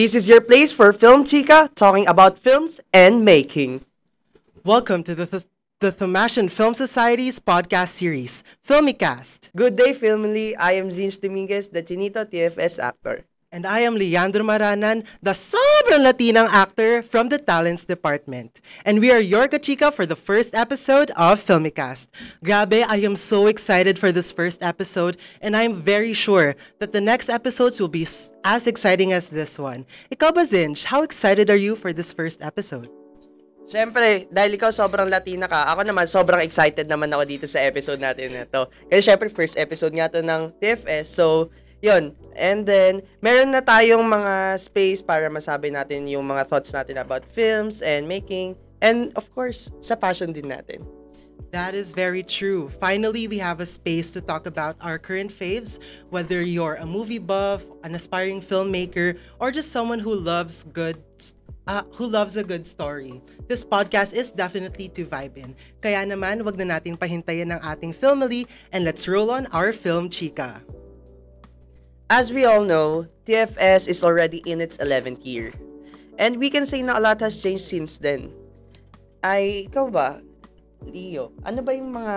This is your place for Film Chica, talking about films and making. Welcome to the Thomashan Film Society's podcast series, Filmicast. Good day, Filmily. I am Zins Dominguez, the Chinito TFS actor. And I am Leandro Maranan, the sobrang Latinang actor from the Talents Department. And we are your kachika for the first episode of Filmicast. Grabe, I am so excited for this first episode, and I am very sure that the next episodes will be as exciting as this one. Ikaw ba, Zinj? How excited are you for this first episode? Siyempre, dahil ikaw sobrang Latina ka, ako naman sobrang excited naman ako dito sa episode natin na to. Kasi siyempre, first episode nga to ng TFS, so yun. And then, meron na tayong mga space para masabi natin yung mga thoughts natin about films and making. And of course, sa passion din natin. That is very true. Finally, we have a space to talk about our current faves, whether you're a movie buff, an aspiring filmmaker, or just someone who loves a good story. This podcast is definitely to vibe in. Kaya naman, wag na natin pahintayin ng ating Filmily and let's roll on our film chika. As we all know, TFS is already in its 11th year. And we can say na a lot has changed since then. Ikaw ba, Leo, ano ba yung mga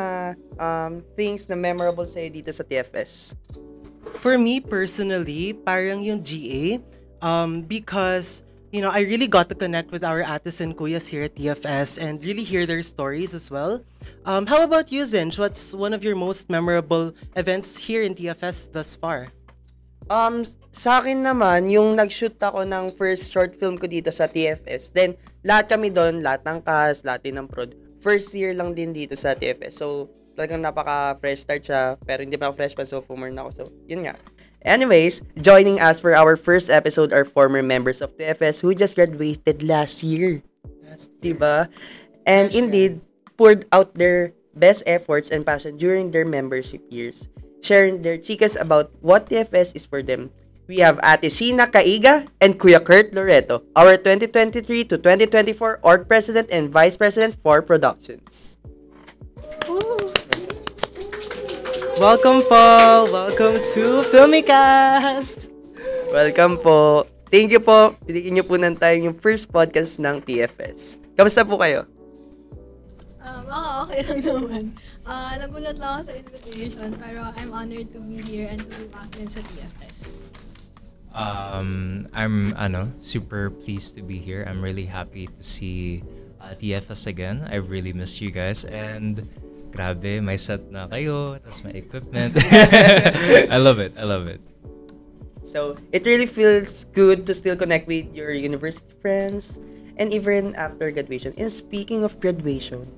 things na memorable sa'yo dito sa TFS? For me, personally, parang yung GA, because, I really got to connect with our ates and kuyas here at TFS and really hear their stories as well. How about you, Zinj? What's one of your most memorable events here in TFS thus far? Sa akin naman, yung nag-shoot ako ng first short film ko dito sa TFS. Then, lahat kami doon, lahat ng cast, lahat din ng prod. First year lang din dito sa TFS. So, talagang napaka-fresh start siya. Pero hindi pa ako freshman, so former na ako. So, yun nga. Anyways, joining us for our first episode are former members of TFS who just graduated last year. Diba? And indeed, poured out their best efforts and passion during their membership years, sharing their chikas about what TFS is for them. We have Ate Sheena Caiga and Kuya Kurt Loreto, our 2023 to 2024 Org President and Vice President for Productions. Welcome po! Welcome to Filmicast! Welcome po! Thank you po! Piliin niyo po ng time yung first podcast ng TFS. Kamusta po kayo? Okay lang naman. Nagulat lang ako sa invitation, pero I'm honored to be here and to be back din sa TFS. I'm super pleased to be here. I'm really happy to see TFS again. I've really missed you guys, and grabe, may set na kayo, tapos may equipment. I love it. So, it really feels good to still connect with your university friends and even after graduation. And speaking of graduation,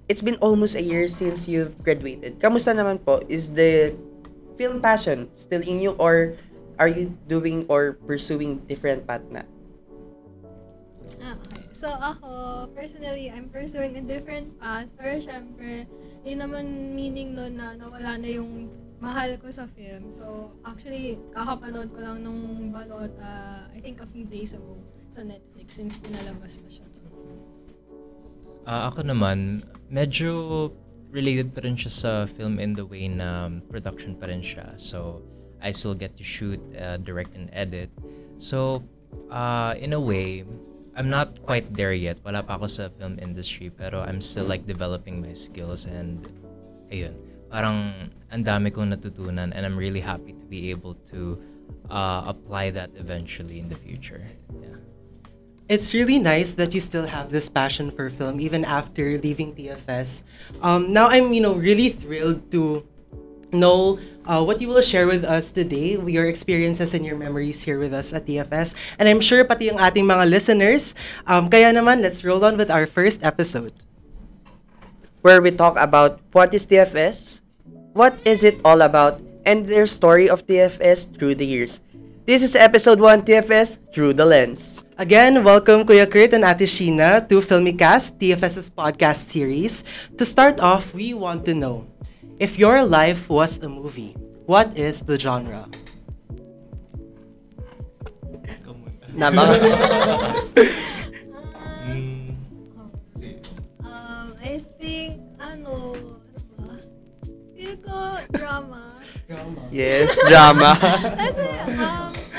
it's been almost a year since you've graduated. Kamusta naman po? Is the film passion still in you, or are you doing or pursuing different path na? Okay. So ako, personally, I'm pursuing a different path. Pero syempre, yun naman meaning nun na nawala na yung mahal ko sa film. So actually, kakapanood ko lang nung balot, I think a few days ago sa Netflix since pinalabas na siya. Ako naman, medyo related pa rin siya sa film in the way na production pa rin siya. So, I still get to shoot, direct, and edit. So, in a way, I'm not quite there yet. Wala pa ako sa film industry, pero I'm still like developing my skills, and ayun, parang ang dami kong natutunan, and I'm really happy to be able to apply that eventually in the future. Yeah. It's really nice that you still have this passion for film even after leaving TFS. Now I'm, really thrilled to know what you will share with us today, your experiences and your memories here with us at TFS. And I'm sure pati yung ating mga listeners. Kaya naman, let's roll on with our first episode, where we talk about what is TFS, what is it all about, and their story of TFS through the years. This is episode 1 TFS Through the Lens. Again, welcome Kuya Kurt and Ate Sheena to Filmicast, TFS's podcast series. To start off, we want to know, if your life was a movie, what is the genre? I think, ano ba? Feel ko drama. Yes, drama. Kasi,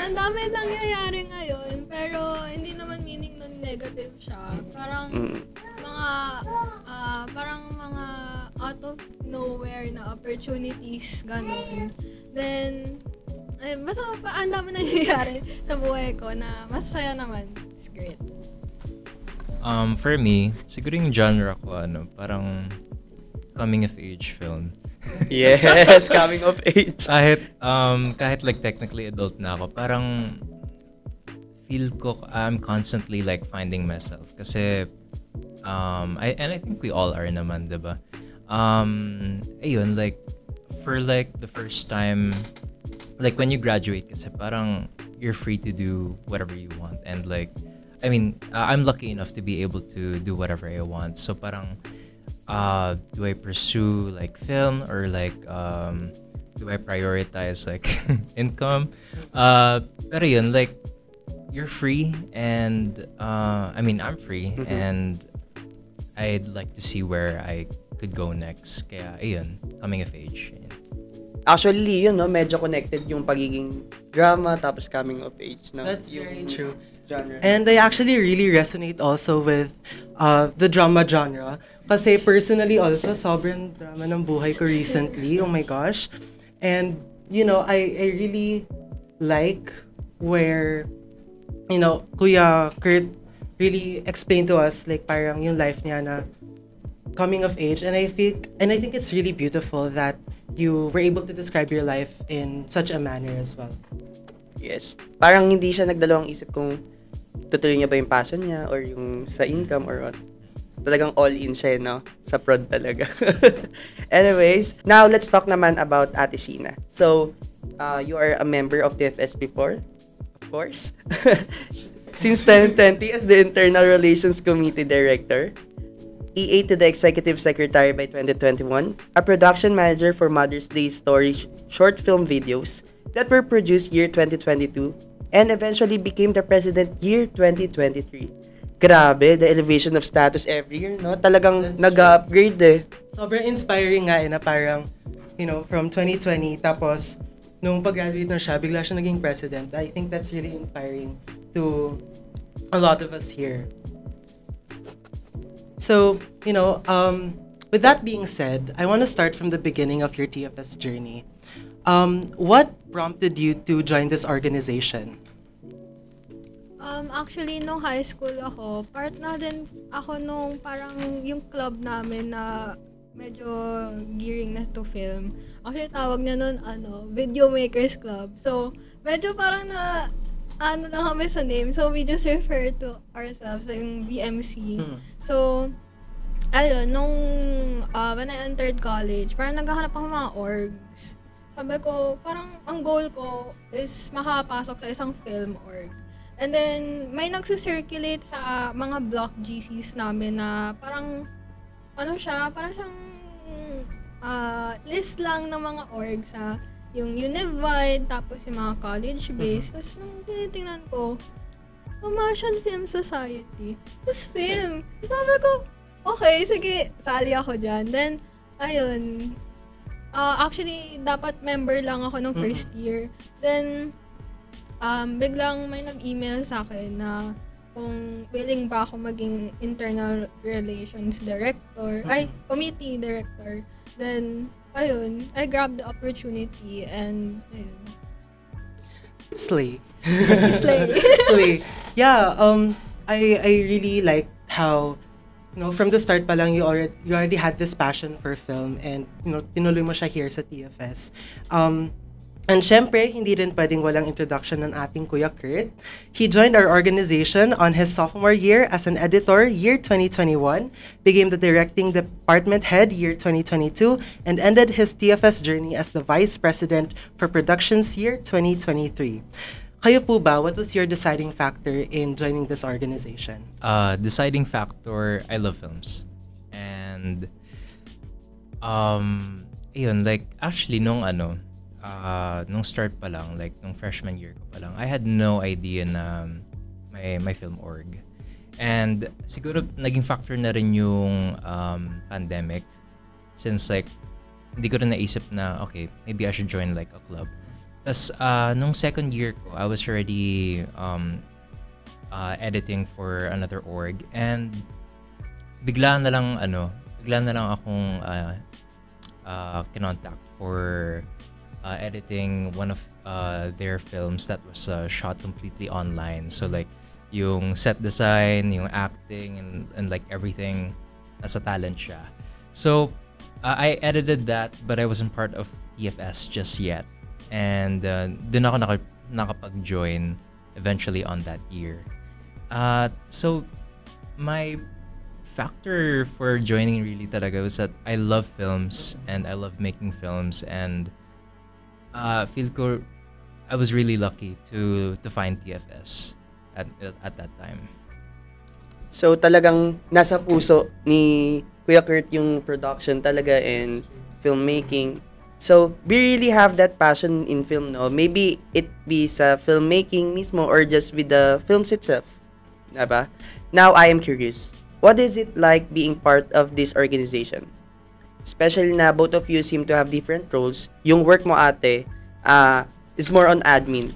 ang dami nangyayari ngayon, pero hindi naman meaning nun negative siya. Parang mga out of nowhere na opportunities, ganun. Then, basta ang dami nangyayari sa buhay ko na masaya naman. It's great. For me, siguro yung genre ko, parang coming of age film. Yes, coming of age. Kahit like technically adult na ako, parang feel ko I'm constantly like finding myself. Kasi, I think we all are naman, diba? Ayun, like, for like the first time, like when you graduate kasi parang you're free to do whatever you want. And like, I mean, I'm lucky enough to be able to do whatever I want. So parang, do I pursue like film or like do I prioritize like income? Pero yun, like you're free and I mean I'm free and I'd like to see where I could go next. Kaya ayun, coming of age. Actually, yun, no, medyo connected yung pagiging drama tapos coming of age. No? That's yung very true. Genre. And I actually really resonate also with the drama genre. Kasi personally also, sobrang drama ng buhay ko recently. Oh my gosh. And, you know, I really like where, you know, Kuya Kurt really explained to us like parang yung life niya na coming of age. And I think it's really beautiful that you were able to describe your life in such a manner as well. Yes. Parang hindi siya nagdalawang isip kung tutuloy niya ba yung passion niya or yung sa income or what. Talagang all-in siya, no? Sa prod talaga. Anyways, now let's talk naman about Ate Sheena. So, you are a member of TFS before, of course. Since 2020 as the Internal Relations Committee Director, EA to the Executive Secretary by 2021, a production manager for Mother's Day story short film videos that were produced year 2022 and eventually became the President year 2023. Grabe, the elevation of status every year, no? Talagang nag-upgrade eh. Sobrang inspiring nga na parang, you know, from 2020, tapos nung pag-graduate na siya, bigla siya naging president. I think that's really inspiring to a lot of us here. So, you know, with that being said, I want to start from the beginning of your TFS journey. What prompted you to join this organization? Actually, nung high school ako, part na din ako nung parang yung club namin na medyo gearing na to film. Actually, tawag niya nun, Video Makers Club. So, medyo parang na, lang kami sa name. So, we just refer to ourselves yung BMC. So, ayun, nung when I entered college, parang naghahanap ako ng mga orgs. Sabi ko, parang ang goal ko is makapasok sa isang film org. And then, may nagsisirculate sa mga block GCs namin na parang, parang siyang list lang ng mga orgs sa yung Univ-wide, tapos yung mga college-based. Tapos nung tinitingnan ko, Commercial Film Society. Tapos film. Sabi ko, okay, sige, sali ako dyan. Then, ayun, actually, dapat member lang ako nung first year. Then, biglang may nag-email sa akin na kung willing ba ako maging internal relations director, committee director. Then, ayun, I grabbed the opportunity and, ayun. Slay. Slay. Slay. Yeah, I really liked how, you know, from the start pa lang you already had this passion for film and, you know, tinuloy mo siya here sa TFS. And syempre, hindi rin pwedeng walang introduction ng ating Kuya Kurt. He joined our organization on his sophomore year as an editor year 2021, became the directing department head year 2022, and ended his TFS journey as the vice president for productions year 2023. Kayo po ba, what was your deciding factor in joining this organization? Deciding factor, I love films. And, yun, like, actually, nung start pa lang, like, nung freshman year ko pa lang, I had no idea na may film org. And, siguro, naging factor na rin yung pandemic. Since, like, hindi ko rin naisip na, okay, maybe I should join, like, a club. Tas, nung second year ko, I was already editing for another org. And bigla na lang akong kinontact for editing one of their films that was shot completely online. So like yung set design, yung acting, and like everything, nasa talent siya. So I edited that, but I wasn't part of TFS just yet. And dun ako nakapag-join eventually on that year. So my factor for joining really talaga was that I love films and I love making films, and feel ko I was really lucky to find TFS at that time. So talagang nasa puso ni Kuya Kurt yung production talaga and filmmaking. So we really have that passion in film, no? Maybe it be sa filmmaking mismo or just with the films itself. Diba? Now I am curious. What is it like being part of this organization? Especially na both of you seem to have different roles. Yung work mo ate is more on admin.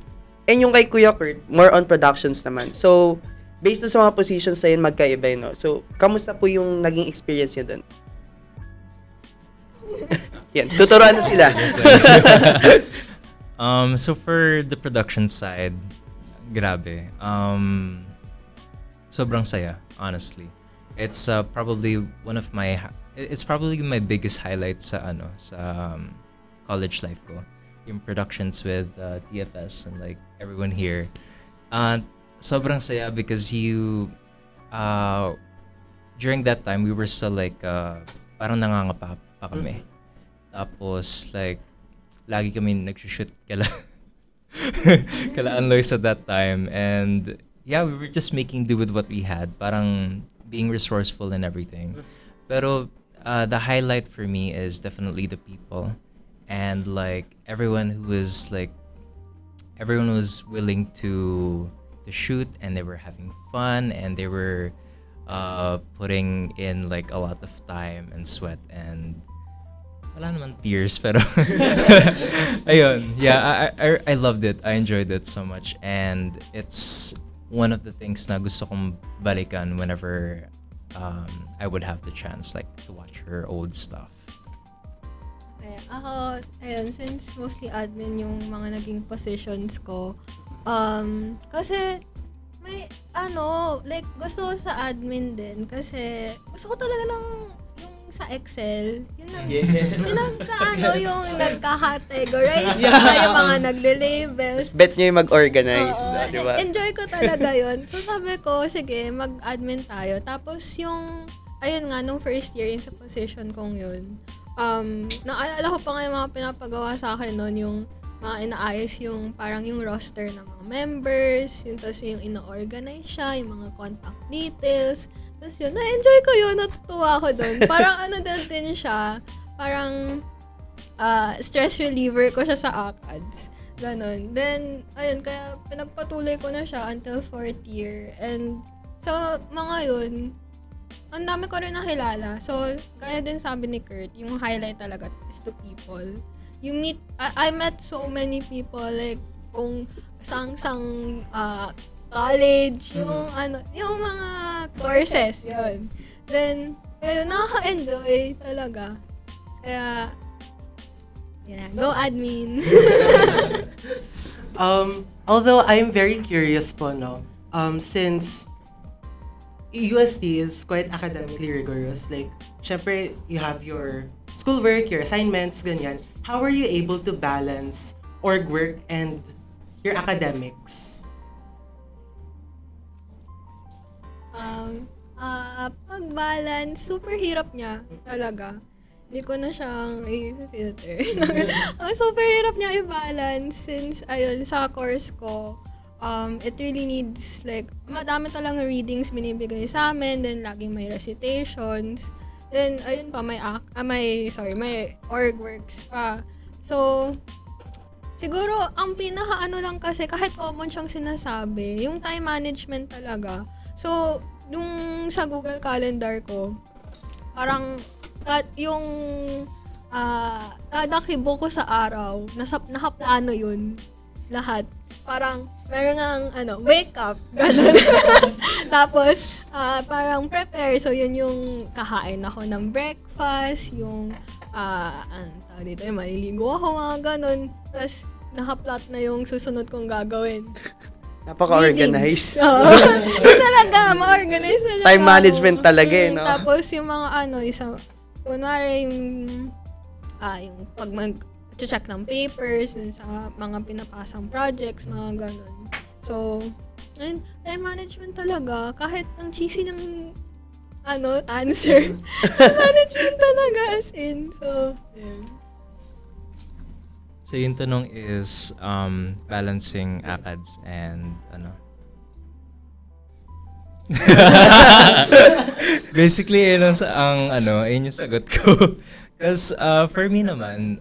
And yung kay Kuya Kurt, more on productions naman. So, based sa mga positions na yun, magkaiba yun, no? So, kamusta po yung naging experience niya doon? Yan, tuturuan na sila. So for the production side, grabe. Sobrang saya, honestly. It's probably it's probably my biggest highlight sa college life ko. Yung productions with TFS and like everyone here. Sobrang saya because during that time we were still like parang nangangapa pa kami. Tapos like lagi kami nagsushoot kala Anlois at that time, and yeah, we were just making do with what we had, parang being resourceful and everything. Pero the highlight for me is definitely the people, and like everyone was willing to shoot, and they were having fun, and they were putting in like a lot of time and sweat, and wala naman tears, pero ayun, yeah, I loved it. I enjoyed it so much, and it's one of the things na gusto kong balikan whenever I would have the chance, like to watch her old stuff. Ako, ayun, since mostly admin yung mga naging positions ko, kasi may like gusto ko sa admin din kasi gusto ko talaga ng yung sa Excel, yung nagka-categorize yung mga nagle-labels. Bet niyo yung mag-organize, di ba? Enjoy ko talaga yun. So sabi ko, sige, mag-admin tayo. Tapos yung, ayun nga, nung first year yung sa position kong yun, naalala ko pa nga yung mga pinapagawa sa akin noon, yung mga inaayos yung parang yung roster ng mga members, yung tapos yung ino-organize siya, yung mga contact details. Tapos yun, na-enjoy ko yun, natutuwa ako doon. Parang din siya, parang stress reliever ko siya sa ACADS. Ganon. Then, ayun, kaya pinagpatuloy ko na siya until 4th year. And sa mga yun, ang dami ko rin nakilala. So, kaya din sabi ni Kurt, yung highlight talaga is to people. You meet, I met so many people, like, kung sang-sang college, yung mga courses, yun. Then, ayun, nakaka-enjoy talaga. Kaya, yeah, go admin. Although I'm very curious po, no, since UST is quite academically rigorous, like, syempre, you have your schoolwork, your assignments, ganyan. How are you able to balance org work and your academics? Pag-balance, super hirap niya talaga. Hindi ko na siyang i-filter. Super hirap niya i-balance since, ayun, sa course ko, it really needs, like, madami talang readings binibigay sa amin, then laging may recitations, then, ayun pa, may org works pa. So, siguro, ang pinaka-ano lang kasi, kahit common siyang sinasabi, yung time management talaga. So, yung sa Google Calendar ko, parang yung kada kibo ko sa araw, nakaplano yun. Lahat. Parang, meron nga wake up, gano'n. Tapos, parang prepare. So, yun yung kakain ako ng breakfast, yung, tawag dito, maliligo ako, mga gano'n. Tapos, nakaplot na yung susunod kong gagawin. Napaka-organized. Talaga, ma-organize talaga. Time management talaga no? Tapos, yung mga kunwari, yung pag check ng papers dun sa mga pinapasang projects, mga ganun. So, ayun, time management talaga. Kahit ang cheesy ng answer. Time management talaga as in. So, ayun. So yung tanong is balancing ACADS and basically yun yung sagot ko. Because for me naman,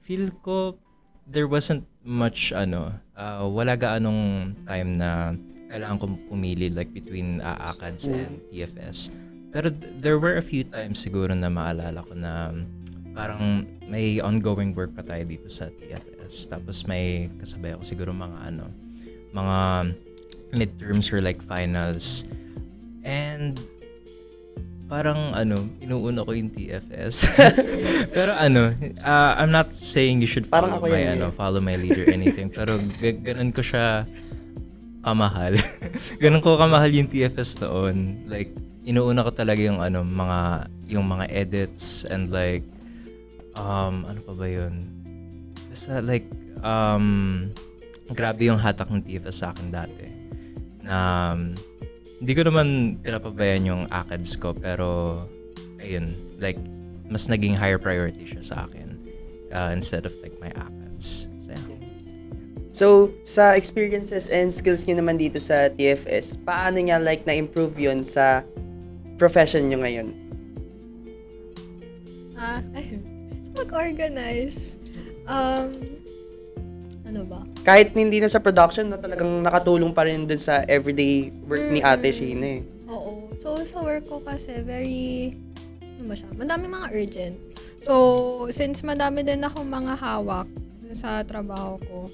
feel ko there wasn't much wala gaanong time na kailangan kong pumili like between ACADS and TFS. Pero there were a few times siguro na maalala ko na parang may ongoing work pa tayo dito sa TFS. Tapos may kasabay ako siguro mga midterms or like finals. And parang inuuna ko yung TFS. Pero I'm not saying you should follow follow my lead or anything. Pero ganun ko siya kamahal. Ganun ko kamahal yung TFS noon. Like inuuna ko talaga yung mga edits and like ano pa ba yun? Basta like grabe yung hatak ng TFS sa akin dati. Na hindi ko naman pinapabayaan yung ACADS ko, pero ayun, like mas naging higher priority siya sa akin instead of like my ACADS. So, yeah. So, sa experiences and skills niyo naman dito sa TFS, paano niya like na-improve yun sa profession niyo ngayon? So mag-organize. Ano ba? Kahit hindi na sa production, talagang nakatulong pa rin dun sa everyday work ni Ate Sheena eh. Oo. So, sa work ko kasi, madami mga urgent. So, since madami din ako mga hawak sa trabaho ko,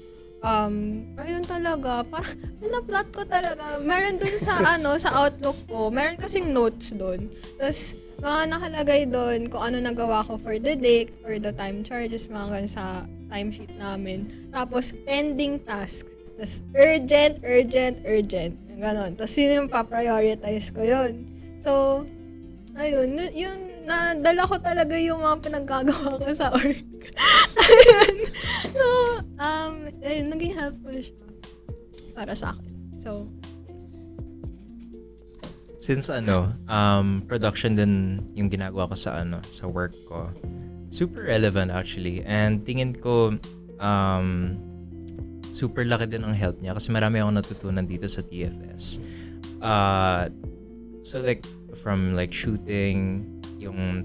ayun talaga, parang na-plot ko talaga. Meron dun sa, sa Outlook ko, meron kasing notes dun. Tapos, mga nakalagay dun kung ano nagawa ko for the day, for the time charges, mga ganun sa timesheet namin. Tapos, pending tasks. Tapos, urgent. Ganon. Tapos, yun yung pa-prioritize ko yun. So, ayun. Yun, nadala ko talaga yung mga pinaggagawa ko sa work. Ayun. So, ayun, naging helpful siya para sa akin. So, since production din yung ginagawa ko sa work ko, super relevant actually, and tingin ko super laki din ang help niya kasi marami akong natutunan dito sa TFS. So like from like shooting,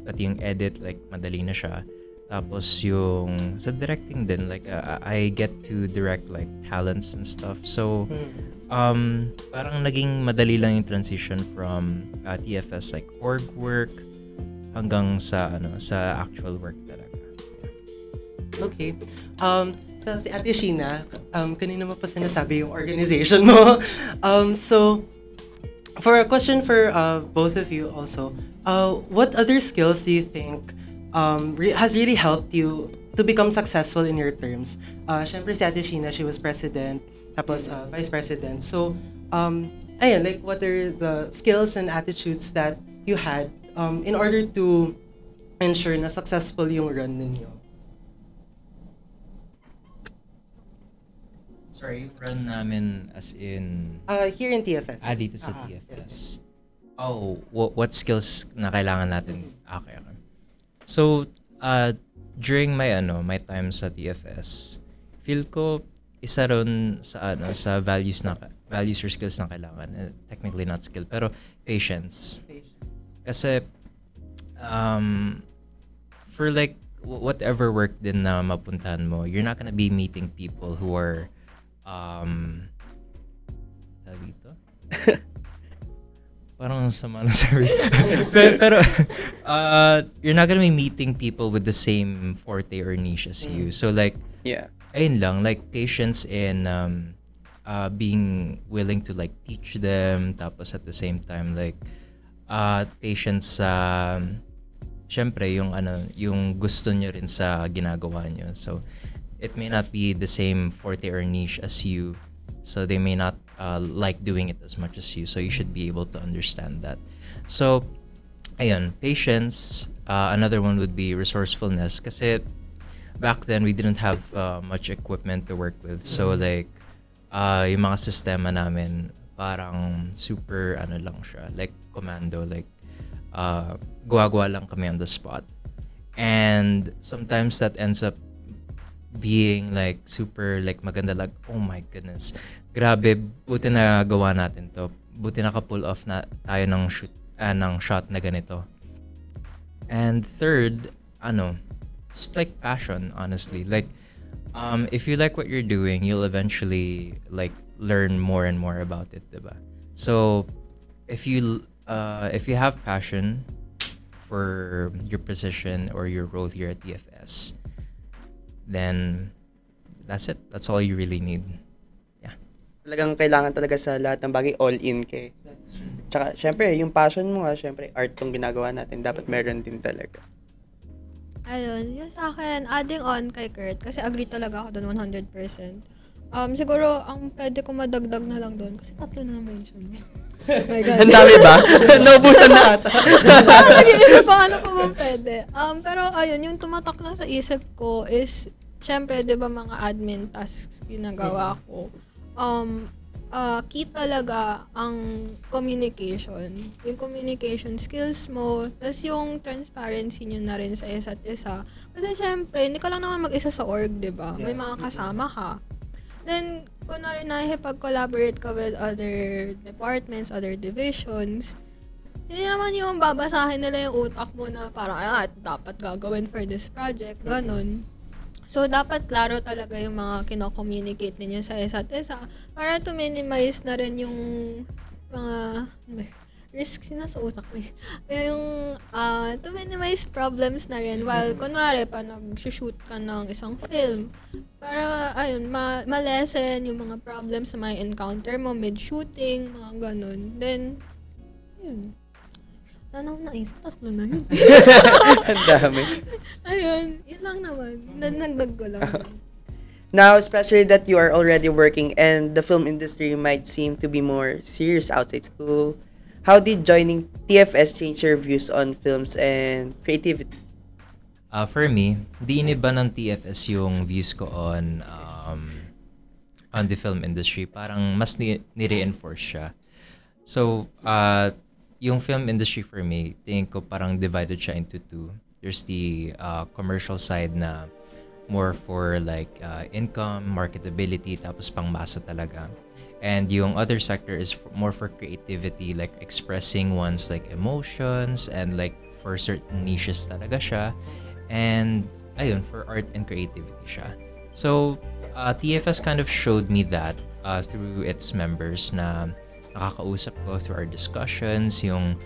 pati yung edit, like madali na siya. Tapos yung sa directing din, like I get to direct like talents and stuff. So parang naging madali lang yung transition from TFS like org work hanggang sa actual work talaga. Yeah. Okay. So si Ate Sheena, kanina mo pa sinasabi yung organization mo. So for a question for both of you also, what other skills do you think has really helped you to become successful in your terms? Syempre si Ate Sheena, she was president, tapos vice president. So, ayun, like what are the skills and attitudes that you had in order to ensure na successful yung run ninyo? Sorry, run namin as in Here in TFS. dito sa TFS. Oh, what skills na kailangan natin? Okay. So, during my time sa TFS, feel ko isa ron sa values or skills na kailangan. Technically not skill, pero patience. Kasi for like whatever work din na mapuntahan mo, you're not gonna be meeting people who are parang sama na sorry. pero you're not gonna be meeting people with the same forte or niche as you. So like, Yeah. ayun lang, like patience in being willing to like teach them, tapos at the same time like patience sa syempre yung gusto nyo rin sa ginagawa nyo. So it may not be the same forte or niche as you, so they may not like doing it as much as you, so you should be able to understand that. So ayun, patience. Another one would be resourcefulness, kasi back then we didn't have much equipment to work with, so like yung mga sistema namin parang super lang siya, like commando, like gawa lang kami on the spot, and sometimes that ends up being like super like maganda, like oh my goodness, grabe, buti na gawa natin to, buti naka-pull off na tayo ng shot na ganito. And third, just like passion, honestly, like if you like what you're doing, you'll eventually like learn more and more about it, diba? So if you have passion for your position or your role here at TFS, then that's it. That's all you really need. Yeah. Talagang kailangan talaga sa lahat ng bagay all-in kay. That's true. Tsaka, syempre, yung passion mo nga, syempre, art tong ginagawa natin. Dapat meron din talaga. Ayun, yung sa akin, adding on kay Kurt, kasi agree talaga ako doon 100%. Siguro, ang pwede ko madagdag na lang doon, kasi 3 na naman siya. Oh my God. Ang dami ba? Naubusan na ata. Nag-iisip pa ano pa bang pwede. Pero ayun, yung tumatak lang sa isip ko is, syempre, di ba mga admin tasks ginagawa ko. Key talaga ang communication. Yung communication skills mo, tas yung transparency nyo na rin sa isa't isa. Kasi syempre, hindi ka lang naman mag-isa sa org, di ba? May mga kasama ka. Then, kung na rin nakipag-collaborate ka with other departments, other divisions, hindi naman yung babasahin nila yung utak mo na parang, dapat gagawin for this project, ganun. So, dapat klaro talaga yung mga kino-communicate ninyo sa isa't isa para to minimize na rin yung mga risks na sa utak mo. Yung to minimize problems na rin while kunwari pa nag-shoot ka ng isang film para ayun ma-lessen yung mga problems na may encounter mo mid-shooting, mga ganun. Then, yun. Ano akong naisip? 3 na yun. Ang dami. Ayun, yun lang naman. Nagdag ko lang. Now, especially that you are already working and the film industry might seem to be more serious outside school, how did joining TFS change your views on films and creativity? For me, di iniba ng TFS yung views ko on the film industry. Parang mas ni-reinforce siya. So, yung film industry for me, tingin ko parang divided siya into two. There's the commercial side na more for like income, marketability, tapos pangmasa talaga. And yung other sector is more for creativity, like expressing one's like emotions and like for certain niches talaga siya. And ayun, for art and creativity siya. So TFS kind of showed me that through its members na nakakausap ko through our discussions, yung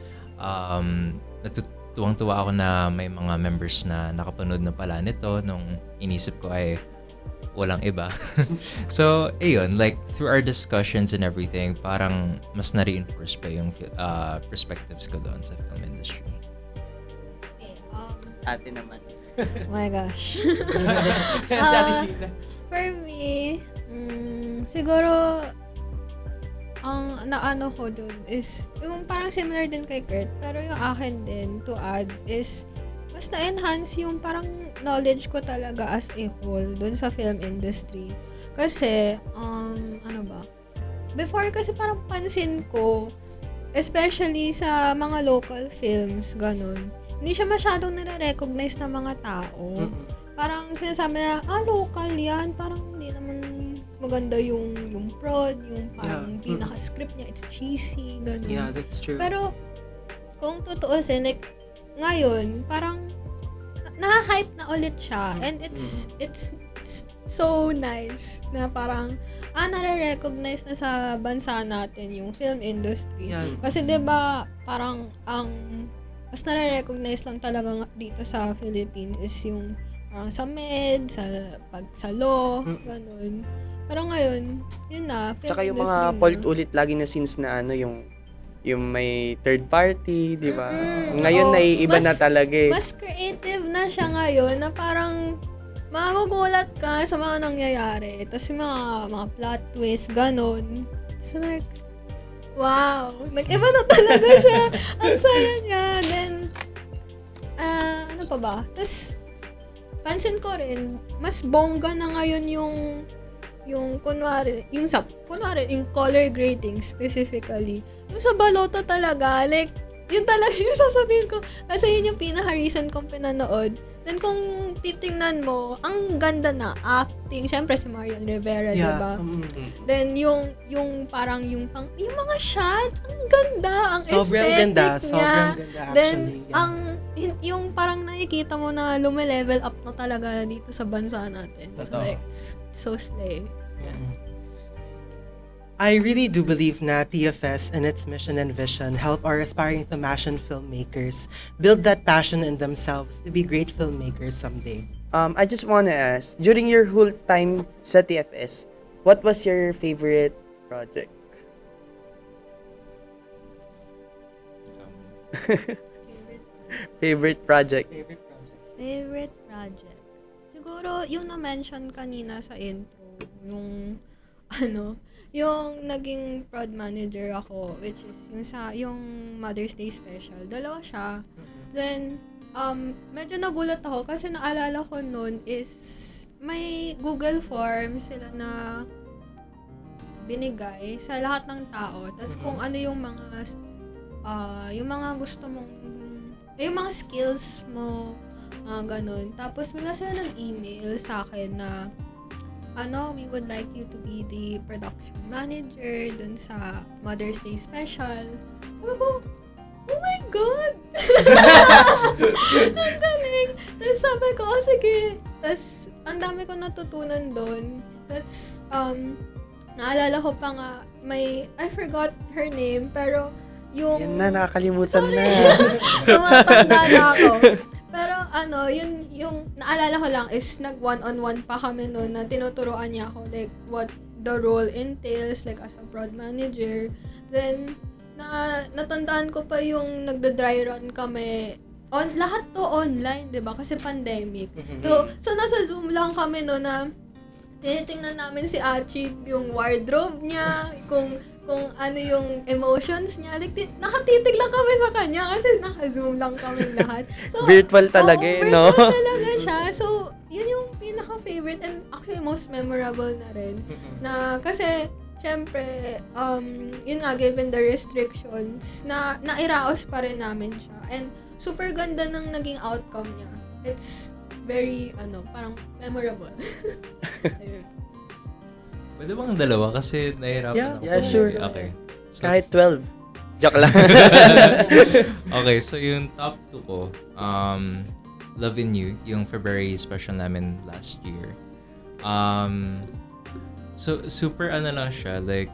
natutuwang-tuwa ako na may mga members na nakapanood na pala nito nung inisip ko ay walang iba. So, ayun, like through our discussions and everything, parang mas na-reinforce pa yung perspectives ko doon sa film industry. Okay, Ate naman. oh my gosh. For me, siguro ang naano ko dun is yung parang similar din kay Kurt, pero yung akin din to add is mas na-enhance yung parang knowledge ko talaga as a whole dun sa film industry. Kasi, before kasi parang pansin ko, especially sa mga local films, ganun, hindi siya masyadong nare-recognize ng mga tao. Parang sinasabi na, local yan, parang hindi naman maganda yung prod, yung parang pinaka-script niya, it's cheesy, ganun. Yeah, that's true. Pero, kung tutuusin, like, ngayon, parang, na-hype na ulit siya. And it's it's so nice na parang nare-recognize na sa bansa natin yung film industry. Yeah. Kasi 'di ba parang ang mas nare-recognize lang talaga dito sa Philippines is yung parang sa med, sa law, ganun. Pero ngayon, yun na, film Tsaka yung industry mga na. paulit-ulit lagi na scenes na yung may third party, di ba? Mm-mm. Ngayon Oo. naiiba na talaga eh. Mas creative na siya ngayon na parang magugulat ka sa mga nangyayari. Tapos yung mga plot twist, ganun. So like, wow! Nag-iba na talaga siya. Ang saya niya. Then, ano pa ba? Tapos, pansin ko rin, mas bongga na ngayon yung kunwari yung color grading specifically. Yung sa balota talaga, like, yun talaga yung sasabihin ko. Kasi yun yung pinaka-reason kong pinanood. Then kung titingnan mo, ang ganda na acting. Syempre si Marian Rivera, diba? Then yung parang yung mga shots, ang ganda, ang aesthetic niya. Sobrang ganda actually. Then, yung parang nakikita mo na lume-level up na talaga dito sa bansa natin. So Totoo. like, so slay. I really do believe na TFS and its mission and vision help our aspiring Tamashan filmmakers build that passion in themselves to be great filmmakers someday. I just wanna ask, during your whole time sa TFS, what was your favorite project? Favorite project? Favorite project? Siguro, yung na-mention kanina sa intro, yung, yung naging prod manager ako, which is yung Mother's Day special. Dalawa siya. Then, medyo nagulat ako kasi naalala ko nun is may Google Forms sila na binigay sa lahat ng tao. Tapos kung ano yung mga gusto mong, yung mga skills mo, ganun. Tapos bigla sila nag-email sa akin na we would like you to be the production manager dun sa Mother's Day special. Sabi ko, oh my God! Ang galing! Tapos sabi ko, sige. Tapos, ang dami ko natutunan dun. Tapos, naalala ko pa nga, I forgot her name, pero yung... Yan na, nakakalimutan Sorry. na. Tumatanda na ako. Pero yung naalala ko lang is nag one-on-one pa kami noon na tinuturuan niya ako like what the role entails like as a prod manager. Then, natandaan ko pa yung nagda-dry run kami. Lahat to online, 'di ba? Kasi pandemic. So nasa Zoom lang kami no na tinitingnan namin si Achi yung wardrobe niya, kung ano yung emotions niya. Like, nakatitig lang kami sa kanya kasi naka-Zoom lang kami lahat. So, Virtual talaga no? Virtual talaga siya. So, yun yung pinaka-favorite and actually most memorable na rin. Na kasi, syempre, yun nga, given the restrictions, nairaos pa rin namin siya. And super ganda ng naging outcome niya. It's very, parang memorable. Ayun. Pwede bang dalawa? Kasi nahihirapan ako. Yeah, sure. Okay. So, Kahit 12. Joke lang. okay, so yung top 2 ko, Love in You, yung February special namin last year. So super lang siya, like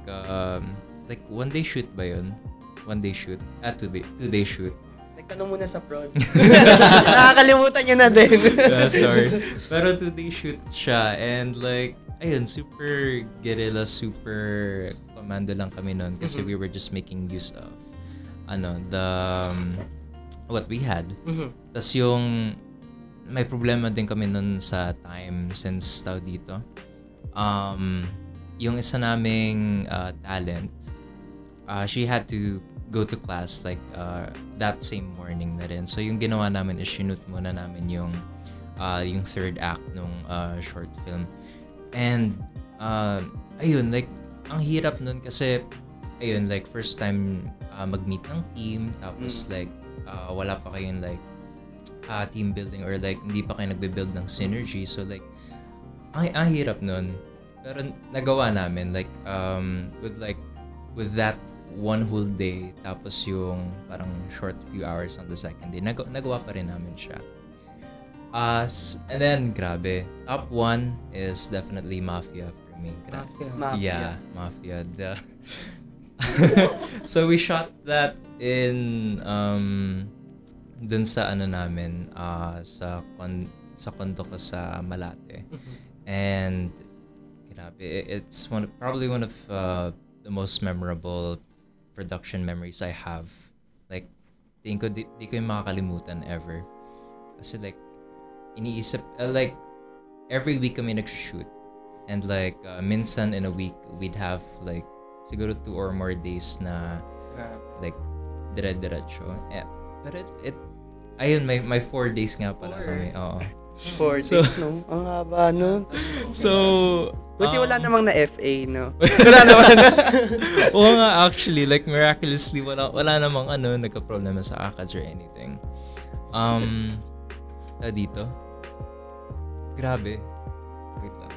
one day shoot ba yun? One day shoot? 2-day shoot. Nagtanong muna sa prod. Nakakalimutan niya na din. Sorry. Pero 2-day shoot siya and like, ayun, super guerrilla, super commando lang kami noon kasi we were just making use of what we had. Tas yung may problema din kami noon sa time since dito. Yung isa naming talent, she had to go to class like that same morning na rin. So yung ginawa namin is shoot muna namin yung third act nung short film. And ayun, like ang hirap nun kasi ayun, like first time mag-meet ng team, tapos like wala pa kayong like team building or like hindi pa kayo nagbe-build ng synergy. So like ang hirap nun. Pero nagawa namin like with that one whole day, tapos yung parang short few hours on the second day, nagawa pa rin namin siya. And then, grabe. Top 1 is definitely Mafia for me. Grabe. Yeah, Mafia. So we shot that in dun sa ano namin sa kondo ko sa Malate. And grabe, it's probably one of the most memorable production memories I have. Like, tingin ko di ko yung makakalimutan ever. Kasi like iniisip like every week kami nag-shoot, and like minsan in a week we'd have like siguro 2 or more days na like dire-diretso. But it ayun, may 4 days nga pala kami. Oo. 4 days, no? Ang haba, no? So Buti wala namang na FA, no? wala naman. Oo nga, actually, like miraculously wala namang nagka-problema sa ACADS or anything. Dito. Grabe. Wait lang.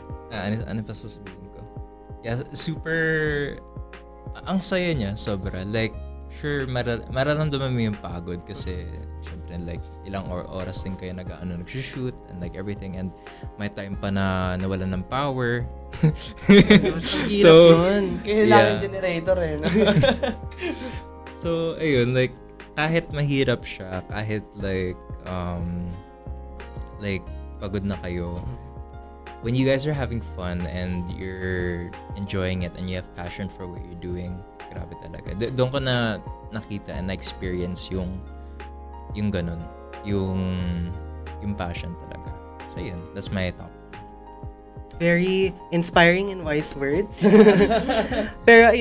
Ano pa sasabihin ko? Yeah, super ang saya niya, sobra. Like, sure, mararamdaman mo yung pagod kasi syempre like ilang oras din kayo nag-shoot and like everything, and may time pa na nawalan ng power. So, kailangan generator eh. No? So, ayun, like kahit mahirap siya, kahit like pagod na kayo, when you guys are having fun and you're enjoying it and you have passion for what you're doing, grabe talaga. Doon ko na nakita and na-experience yung ganun, yung passion talaga. So yun, that's my top. Very inspiring and wise words. Pero,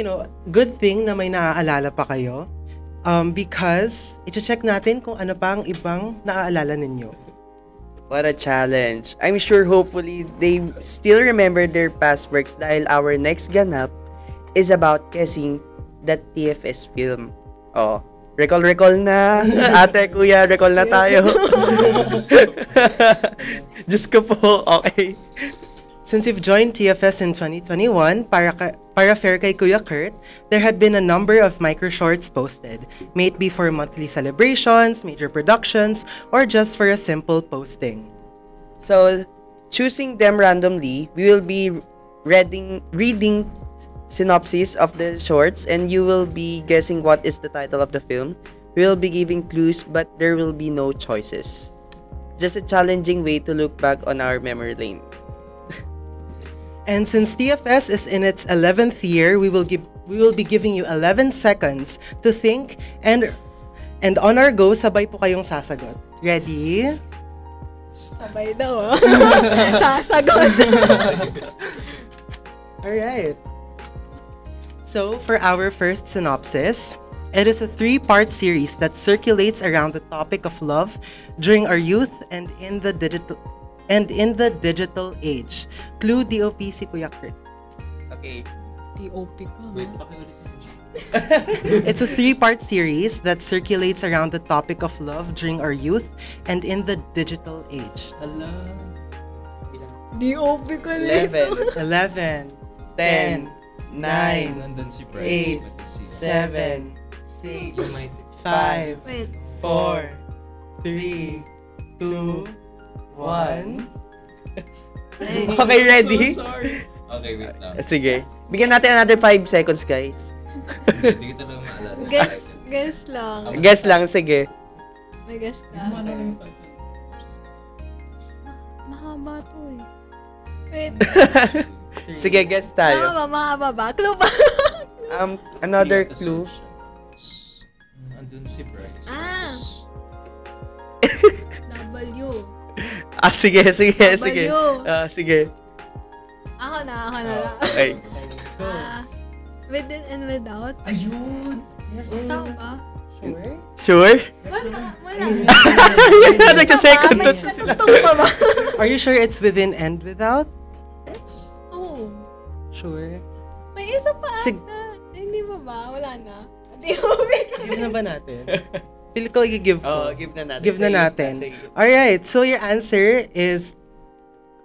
good thing na may naaalala pa kayo. Because, i-check natin kung ano pa ang ibang naaalala ninyo. What a challenge. I'm sure hopefully they still remember their past works dahil our next ganap is about guessing that TFS film. Oh, recall na. Ate, kuya, recall na tayo. Diyos ko po, okay. Since you've joined TFS in 2021, para fair kay Kuya Kurt, there had been a number of micro-shorts posted, may it be for monthly celebrations, major productions, or just for a simple posting. So, choosing them randomly, we will be reading synopsis of the shorts, and you will be guessing what is the title of the film. We will be giving clues, but there will be no choices. Just a challenging way to look back on our memory lane. And since TFS is in its 11th year, we will be giving you 11 seconds to think, and on our go, sabay po kayong sasagot. Ready? Sabay daw. Sasagot. Alright. So, for our first synopsis, it is a 3-part series that circulates around the topic of love during our youth and in the digital age. Clue, DOP si Kuya Kurt. Okay. DOP ka. Wait, pakiulit. It's a 3-part series that circulates around the topic of love during our youth and in the digital age. Hala. DOP ka nito. 11, 10, 9, Nandun si Bryce. 7, 6, You might 5, Wait. 4, 3, 2, 1. Okay, ready? So sorry. Okay, wait lang. Sige. Bigyan natin another 5 seconds, guys. Hindi ko talaga maalala. Guess lang. Guess lang, sige. May guess ka. Ano yung title? Mahaba to eh. Wait. Sige, guess tayo. Mahaba ba? Clue ba? Another clue. Andun si Bryce. Ah. W. Sige. W. Sige. Ako na lang. Okay. Within and without. Ayun! Yes, Tama ba? Sure? Wala. Nagsa-second May thought. katugtog pa ba? Are you sure it's within and without? Oo. Sure. May isa pa Sig- ata. Hindi ba? Wala na. DOP ka. Give na ba natin? Feel ko i-give ko. Give na natin. Give na Sige. natin. Sige. Alright, so your answer is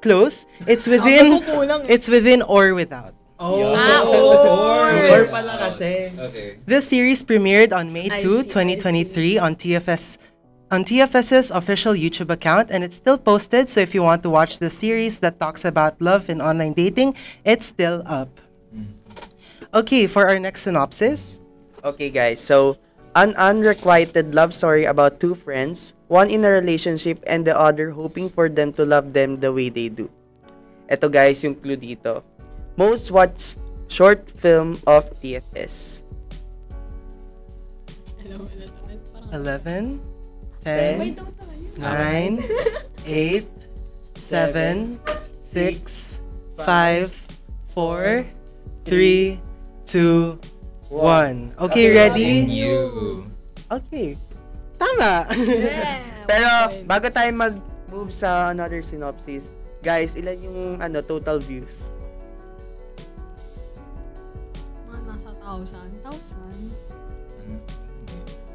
close. It's Ako within kukulang. it's within or without. Oh. Or pala kasi. Okay. This series premiered on May I 2, see. 2023 on TFS on TFS's official YouTube account, and it's still posted. So if you want to watch the series that talks about love and online dating, it's still up. Okay, for our next synopsis. Okay, guys. So, an unrequited love story about two friends, one in a relationship and the other hoping for them to love them the way they do. Ito, guys, yung clue dito. Most watched short film of TFS. Alam mo na to. Parang 11, may 10, daw naman yun. 9, 8, 7, 6, 5, 4, 3, 2, 1. Okay, ready? You. Okay. Tama. Yeah, Pero, one point. bago tayo mag-move sa another synopsis, guys, ilan yung total views? Mga nasa 1,000. 1,000?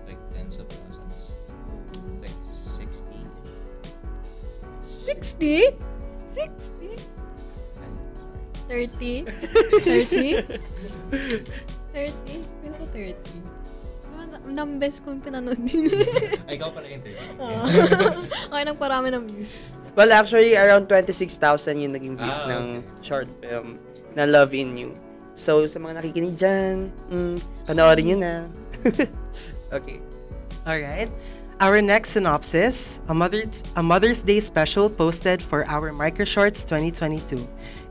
Like tens of thousands. Like 60. 60? 60? 30? 30? 30? Pila ko 30? Ang best kong pinanood din. Ay, ikaw pala yung 30. Okay, nagparami ng views. Well, actually, around 26,000 yung naging views Ah, ng short film na Love in You. So, sa mga nakikinig dyan, panoorin nyo na. Okay. Alright. Our next synopsis, a Mother's Day special posted for our Microshorts 2022.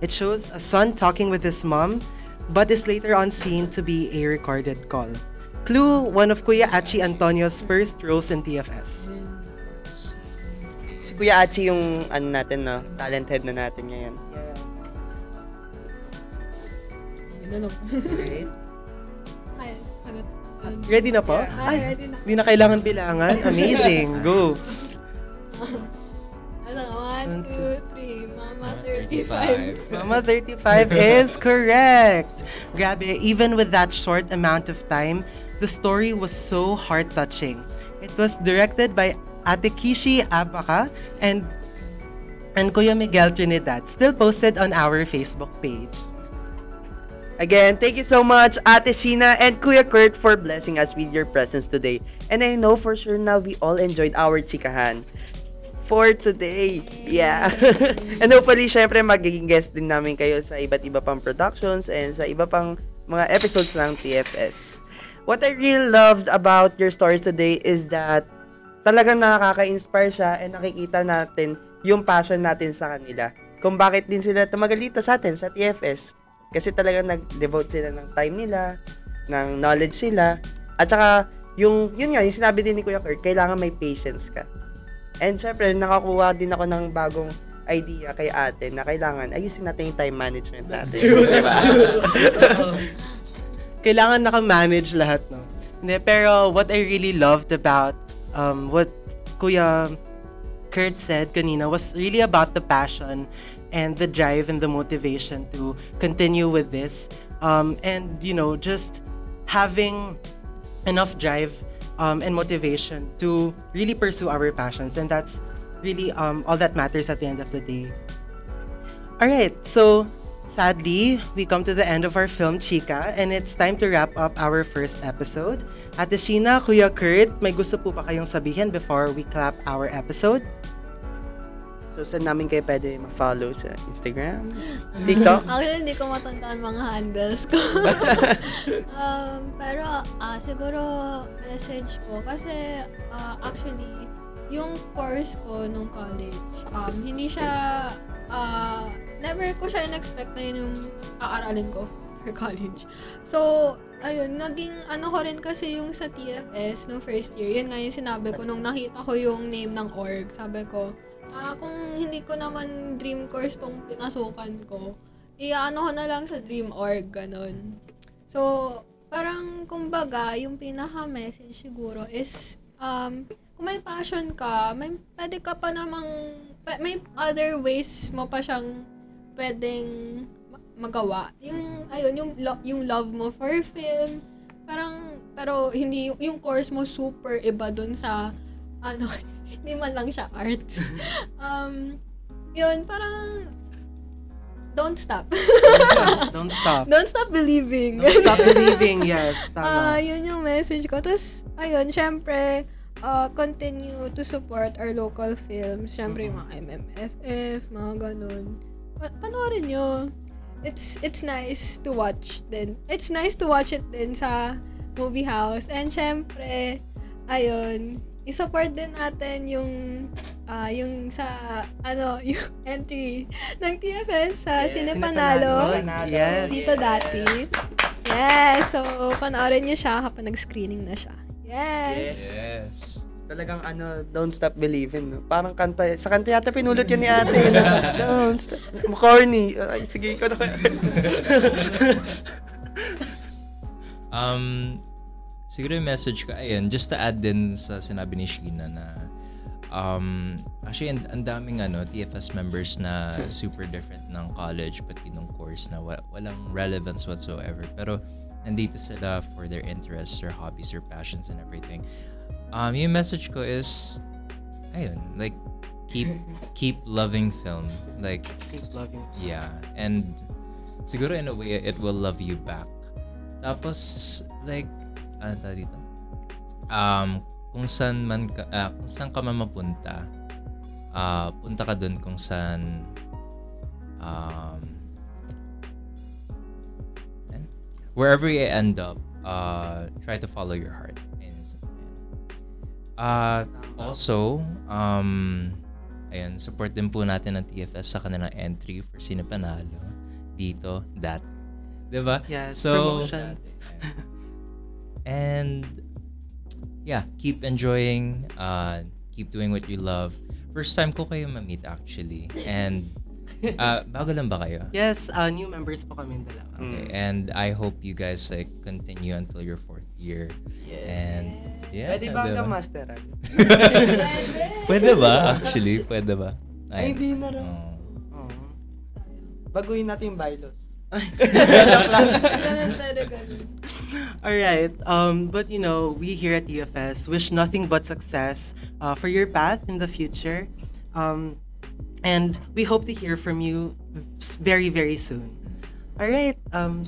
It shows a son talking with his mom, but is later on seen to be a recorded call. Clue, one of Kuya Achi Antonio's first roles in TFS. Si Kuya Achi yung natin, no? Talent head na natin ngayon. Nanog. Alright. Ay, sagot. Ready na po? Ay, ready na. Di na kailangan bilangan. Amazing. Go. Ano, 1, 2, 3. Mama 35. Mama 35 is correct. Grabe, even with that short amount of time, the story was so heart-touching. It was directed by Ate Kishi Abaka and Kuya Miguel Trinidad, still posted on our Facebook page. Again, thank you so much, Ate Sheena and Kuya Kurt, for blessing us with your presence today. And I know for sure now we all enjoyed our chikahan for today. Yeah. And hopefully, syempre, magiging guest din namin kayo sa iba't iba pang productions and sa iba pang mga episodes ng TFS. What I really loved about your stories today is that talagang nakaka-inspire siya and nakikita natin yung passion natin sa kanila. Kung bakit din sila tumagal dito sa atin, sa TFS. Kasi talagang nag-devote sila ng time nila, ng knowledge sila. At saka, yun nga, yung sinabi din ni Kuya Kurt, kailangan may patience ka. And syempre, nakakuha din ako ng bagong idea kay ate na kailangan ayusin natin yung time management natin. Diba? Kailangan naka-manage lahat, no? Hindi, pero what I really loved about what Kuya Kurt said kanina was really about the passion and the drive and the motivation to continue with this. And, you know, just having enough drive and motivation to really pursue our passions. And that's really all that matters at the end of the day. Alright, so sadly, we come to the end of our film, Chika, and it's time to wrap up our first episode. Ate Sheena, Kuya Kurt, may gusto po ba kayong sabihin before we clap our episode? So, saan namin kayo pwede ma-follow sa Instagram? TikTok? Actually, hindi ko matandaan mga handles ko. Pero, siguro, message ko. Kasi, actually, yung course ko nung college, hindi siya, never ko siya in-expect na yun yung aaralin ko for college. So, ayun, naging ko rin kasi yung sa TFS nung first year. Yun nga yung sinabi ko nung nakita ko yung name ng org. Sabi ko, kung hindi ko naman dream course tong pinasukan ko, ko na lang sa dream org, ganun. So, parang, kumbaga, yung pinaka-message siguro is, kung may passion ka, pwede ka pa namang, may other ways mo pa siyang pwedeng magawa. Yung love mo for film, parang, pero hindi, yung course mo super iba dun sa, hindi man lang siya arts. Yun, parang, don't stop. Don't stop. Don't stop believing. Don't stop believing, yes. Tama. Yun yung message ko. Tapos, ayun, syempre, continue to support our local films. Siyempre, yung mga MMFF, mga ganun. Panoorin nyo. It's nice to watch din. It's nice to watch it din sa movie house. And syempre, ayun, i-support din natin yung sa yung entry ng TFS sa Cinepanalo. Yes. Dito dati. Yes, so panoorin niyo siya kapag nag-screening na siya. Yes. Yes. Talagang Don't Stop Believing. No? Parang sa kanta yata pinulot yun ni ate. No? Don't stop. Corny. Ay, sige, ikaw na kaya. Siguro yung message ko, ayun, just to add din sa sinabi ni Sheena na actually, ang daming TFS members na super different ng college pati nung course na walang relevance whatsoever. Pero nandito sila for their interests, their hobbies, their passions and everything. Yung message ko is, ayun, like, keep loving film. Like, Keep loving. yeah. And siguro in a way, it will love you back. Tapos, like, ano tawag dito? Kung saan ka man mapunta, punta ka dun kung saan wherever you end up, try to follow your heart. Also, ayun, support din po natin ng TFS sa kanilang entry for Cinepanalo dito, dati. Diba? Yes, So, promotions. and yeah, keep enjoying, keep doing what you love. First time ko kayo ma-meet actually. And bago lang ba kayo? Yes, new members po kami dalawa. Okay, and I hope you guys like continue until your 4th year. Yes. And yeah, Pwede ba diba? hanggang masteran? Pwede ba? Actually, pwede ba? Ay, hindi na rin. Oh. Baguhin natin yung bylaws. Ganun talaga. Alright, but we here at TFS wish nothing but success for your path in the future. And we hope to hear from you very, very soon. Alright,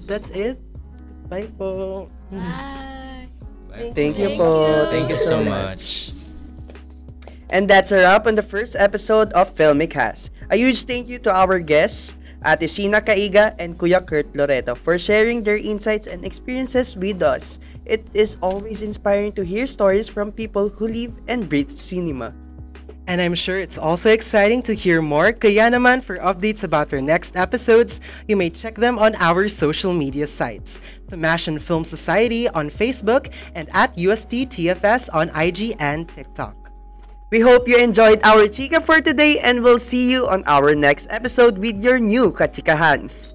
that's it. Bye po. Bye. Thank you Thank po. you. Thank you so much. And that's a wrap on the first episode of Filmicast. A huge thank you to our guests, Ate Sheena Caiga and Kuya Kurt Loreto, for sharing their insights and experiences with us. It is always inspiring to hear stories from people who live and breathe cinema. And I'm sure it's also exciting to hear more. Kaya naman, for updates about our next episodes, you may check them on our social media sites. The Mashin Film Society on Facebook and at UST-TFS on IG and TikTok. We hope you enjoyed our chika for today and we'll see you on our next episode with your new kachikahans.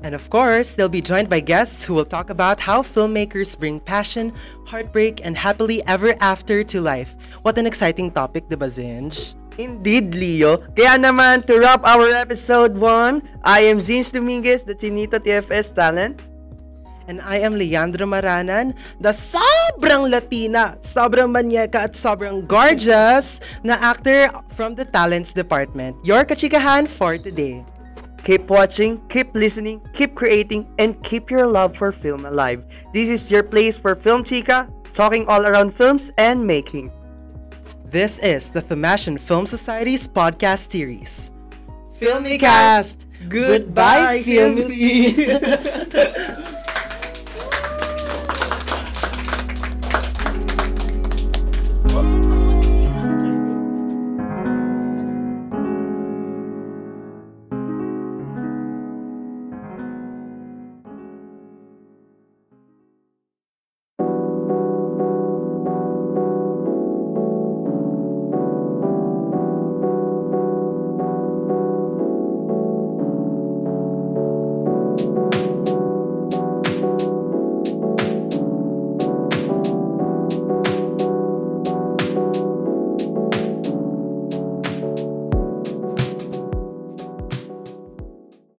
And of course, they'll be joined by guests who will talk about how filmmakers bring passion, heartbreak, and happily ever after to life. What an exciting topic, diba, Zinj? Indeed, Leo. Kaya naman, to wrap our episode 1, I am Zinj Dominguez, the Chinito TFS talent. And I am Leandro Maranan, the sobrang Latina, sobrang manyeka at sobrang gorgeous na actor from the Talents Department. Your kachikahan for today. Keep watching, keep listening, keep creating, and keep your love for film alive. This is your place for Film Chica, talking all around films and making. This is the Thamashian Film Society's podcast series. Filmicast! Goodbye, Filmy!